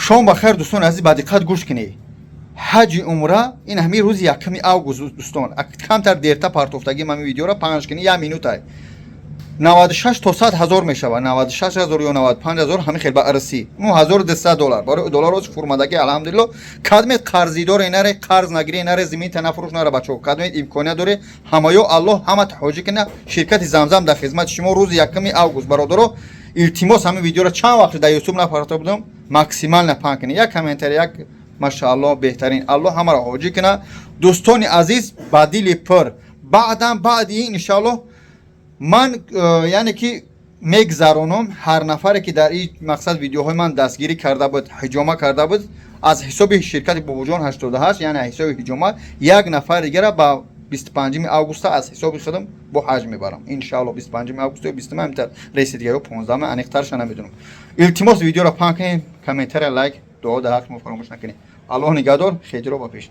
شام بخیر دوستان عزیز با دقت گوش کنید. حج عمره این همین روز یکم آگوست دوستان کمتر دیرتا پارتوفتگی من ویدیو را پنج کنی یک مینوت 96 تا 100 هزار میشود 96 هزار یا 95 هزار همین خیلی با ارسی $9200 برای دلار روز فرمادگی الحمدلله کدمت قرضی داره ایناره قرض نگیری ایناره زمین تنفروش نره بچو کدمت امکانیت داره همایو الله همه تحویج کنه شرکت زمزم در خدمت شما روز یکم آگوست برادرو التماس همین ویدیو را چند وقت در یوتیوب نپارتا بودم ماکسیمال نپان کنی یک کامنتر یک ماشاءالله بهترین الله همه را حاجی کنه دوستان عزیز با دل پر بعد این ان شاء الله من یعنی که میگذرونم هر نفری که در این مقصد ویدیوهای من دستگیری کرده بود حجامه کرده بود از حساب شرکت باباجان 88 یعنی حساب حجامه یک نفر دیگه را با 25 آگوست از حساب خودم با حج میبرم ان شاء الله 25 آگوست و 20 امتر رئیس دیگه و 15 انیکترش نمیدونم التماس ویدیو را پاک کنید کامنتر لایک دعا در حق ما فراموش نکنید الله نگهدار خیلی رو با پیش